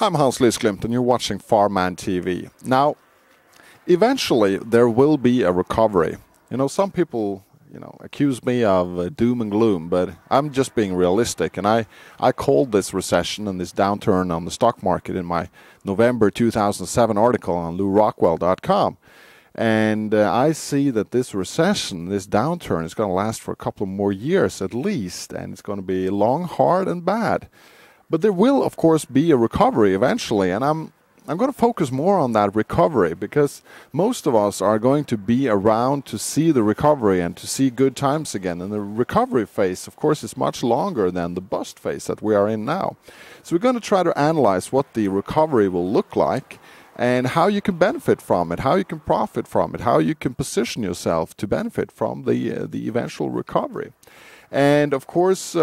I'm Hans Lysglimt, and you're watching Farman TV. Now, eventually there will be a recovery. Some people, accuse me of doom and gloom, but I'm just being realistic. And I called this recession and this downturn on the stock market in my November 2007 article on LewRockwell.com. And I see that this recession, this downturn, is going to last for a couple of more years at least, and it's going to be long, hard, and bad. But there will, of course, be a recovery eventually, and I'm going to focus more on that recovery because most of us are going to be around to see the recovery and to see good times again. And the recovery phase, of course, is much longer than the bust phase that we are in now. So we're going to try to analyze what the recovery will look like and how you can benefit from it, how you can profit from it, how you can position yourself to benefit from the eventual recovery. And, of course,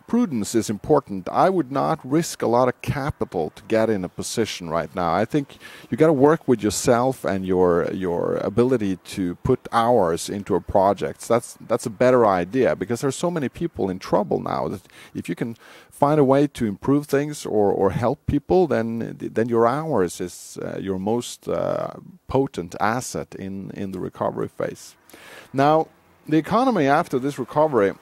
prudence is important. I would not risk a lot of capital to get in a position right now. I think you got to work with yourself and your ability to put hours into a project. That's a better idea because there's so many people in trouble now that if you can find a way to improve things or help people, then your hours is your most potent asset in the recovery phase. Now, the economy after this recovery,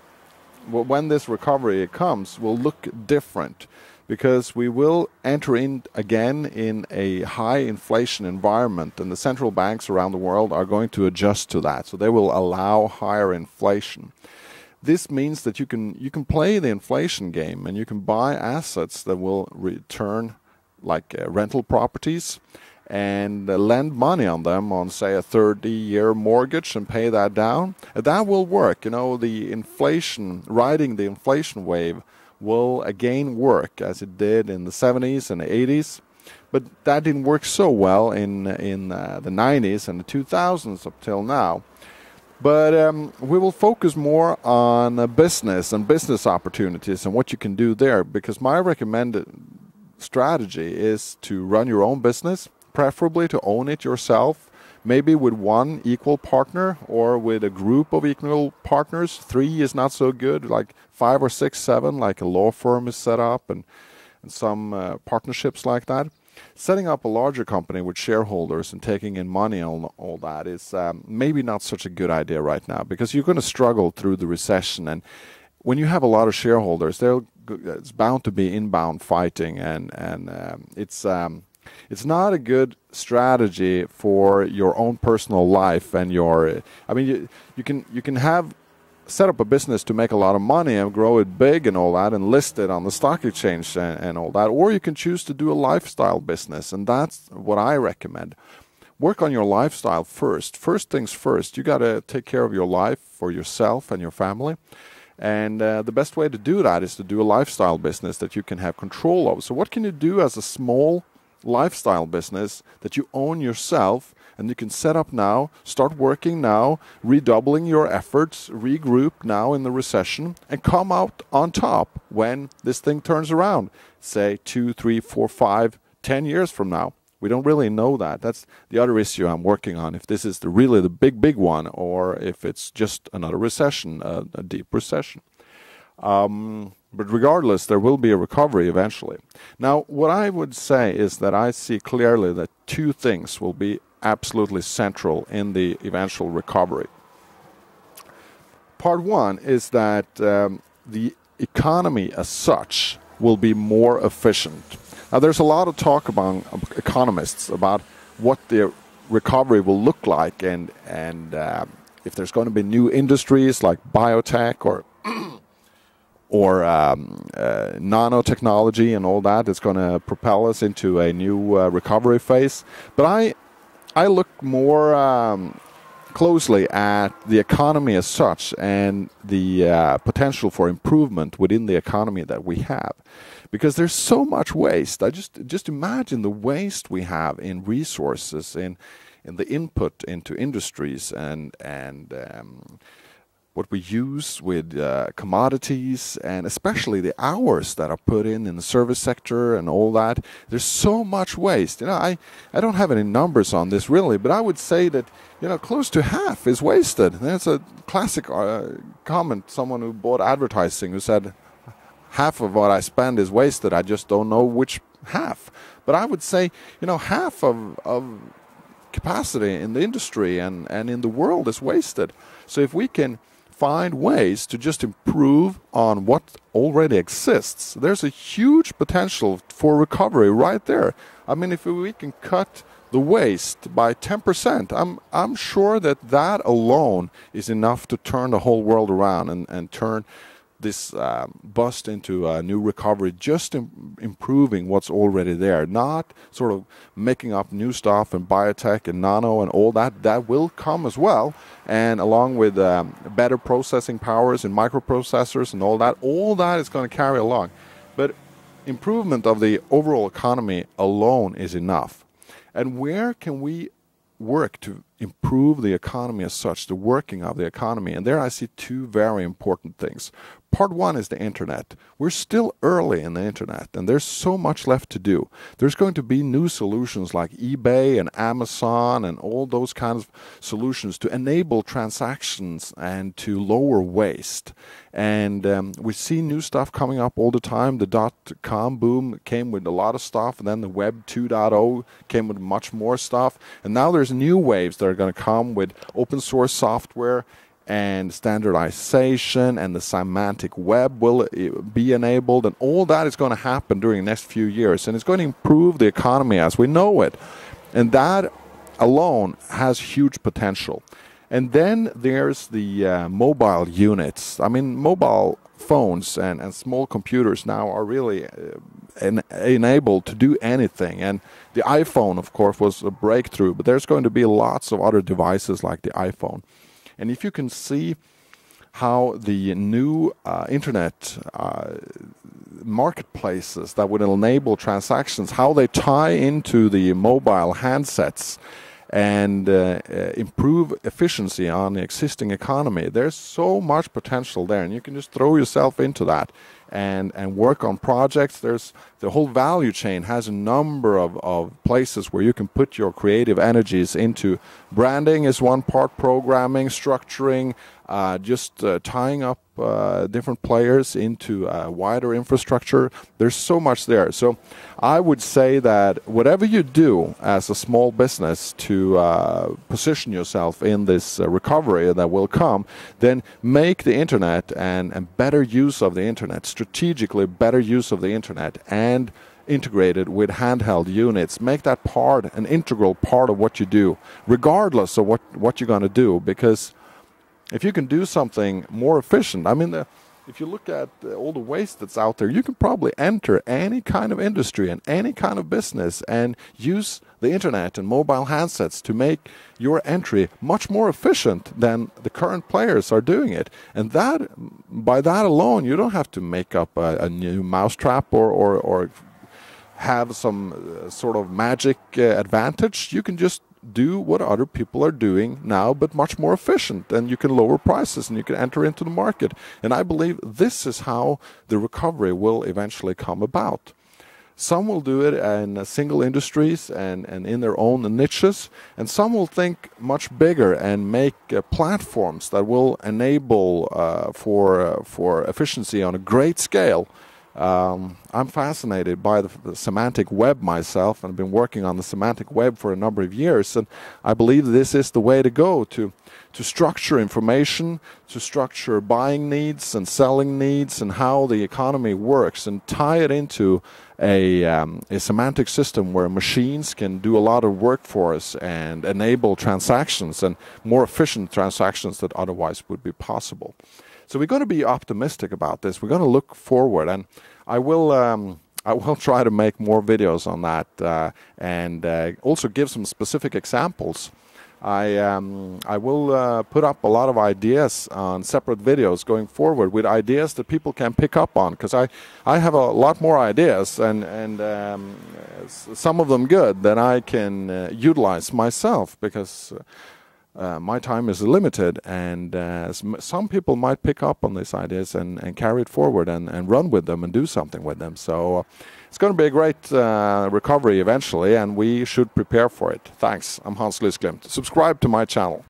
when this recovery comes, will look different because we will enter in again in a high inflation environment, and the central banks around the world are going to adjust to that. So they will allow higher inflation. This means that you can play the inflation game and you can buy assets that will return, like rental properties, and lend money on them on, say, a 30-year mortgage and pay that down. That will work. The inflation, riding the inflation wave will again work as it did in the 70s and the 80s. But that didn't work so well in the 90s and the 2000s up till now. But we will focus more on business and business opportunities and what you can do there, because my recommended strategy is to run your own business, preferably to own it yourself, maybe with one equal partner or with a group of equal partners. 3 is not so good, like 5 or 6, 7, like a law firm is set up and some partnerships like that. Setting up a larger company with shareholders and taking in money on all that is maybe not such a good idea right now because you're going to struggle through the recession. And when you have a lot of shareholders, it's bound to be inbound fighting, and it's not a good strategy for your own personal life and you can have set up a business to make a lot of money and grow it big and all that and list it on the stock exchange and all that, or you can choose to do a lifestyle business, and that's what I recommend. Work on your lifestyle first. First things first. You got to take care of your life for yourself and your family. And the best way to do that is to do a lifestyle business that you can have control of. So what can you do as a small lifestyle business that you own yourself and you can set up now, start working now, redoubling your efforts, regroup now in the recession, and come out on top when this thing turns around, say 2, 3, 4, 5, 10 years from now? We don't really know that. That's the other issue I'm working on, if this is really the big one or if it's just another recession, a deep recession. But regardless, there will be a recovery eventually. Now, what I would say is that I see clearly that two things will be absolutely central in the eventual recovery. Part one is that the economy as such will be more efficient. Now, there's a lot of talk among economists about what the recovery will look like and if there's going to be new industries like biotech or nanotechnology and all that is going to propel us into a new recovery phase. But I look more closely at the economy as such and the potential for improvement within the economy that we have. Because there's so much waste. I just imagine the waste we have in resources, in the input into industries and what we use with commodities, and especially the hours that are put in the service sector and all that. There's so much waste. I don't have any numbers on this really, but I would say that close to half is wasted. That's a classic comment. Someone who bought advertising who said, half of what I spend is wasted. I just don't know which half. But I would say, half of capacity in the industry and in the world is wasted. So if we can find ways to just improve on what already exists, there's a huge potential for recovery right there. I mean, if we can cut the waste by 10%, I'm sure that alone is enough to turn the whole world around and turn this bust into a new recovery, just improving what's already there, not sort of making up new stuff and biotech and nano and all that. That will come as well, and along with better processing powers and microprocessors and all that is going to carry along. But improvement of the overall economy alone is enough. And where can we work to improve the economy as such, the working of the economy? And there I see two very important things. Part one is the internet. We're still early in the internet, and there's so much left to do. There's going to be new solutions like eBay and Amazon and all those kinds of solutions to enable transactions and to lower waste. And we see new stuff coming up all the time. The dot-com boom came with a lot of stuff, and then the Web 2.0 came with much more stuff. And now there's new waves that are going to come with open source software and standardization, and the semantic web will be enabled, and all that is going to happen during the next few years, and it's going to improve the economy as we know it. And that alone has huge potential. And then there's the mobile units. I mean, mobile phones and small computers now are really enabled to do anything. And the iPhone, of course, was a breakthrough, but there's going to be lots of other devices like the iPhone. And if you can see how the new internet marketplaces that would enable transactions, how they tie into the mobile handsets and improve efficiency on the existing economy, there's so much potential there, and you can just throw yourself into that and work on projects. There's the whole value chain has a number of places where you can put your creative energies into. Branding is one part, programming, structuring, just tying up different players into a wider infrastructure. There's so much there. So I would say that whatever you do as a small business to position yourself in this recovery that will come, then make the internet and better use of the internet, strategically better use of the internet, and integrated with handheld units. Make that part an integral part of what you do, regardless of what you're going to do, because if you can do something more efficient, I mean, if you look at all the waste that's out there, you can probably enter any kind of industry and any kind of business and use the internet and mobile handsets to make your entry much more efficient than the current players are doing it. And that, by that alone, you don't have to make up a new mousetrap or have some sort of magic advantage. You can just do what other people are doing now, but much more efficient, and you can lower prices and you can enter into the market. And I believe this is how the recovery will eventually come about. Some will do it in single industries and in their own niches, and some will think much bigger and make platforms that will enable for efficiency on a great scale. I'm fascinated by the semantic web myself, and I've been working on the semantic web for a number of years, and I believe this is the way to go, to structure information, to structure buying needs and selling needs and how the economy works, and tie it into a semantic system where machines can do a lot of work for us and enable transactions and more efficient transactions that otherwise would be possible. So we're going to be optimistic about this. We're going to look forward, and I will try to make more videos on that and also give some specific examples. I will put up a lot of ideas on separate videos going forward with ideas that people can pick up on, because I have a lot more ideas and some of them good that I can utilize myself, because my time is limited, and some people might pick up on these ideas and carry it forward and run with them and do something with them. So it's going to be a great recovery eventually, and we should prepare for it. Thanks. I'm Hans Lysglimt. Subscribe to my channel.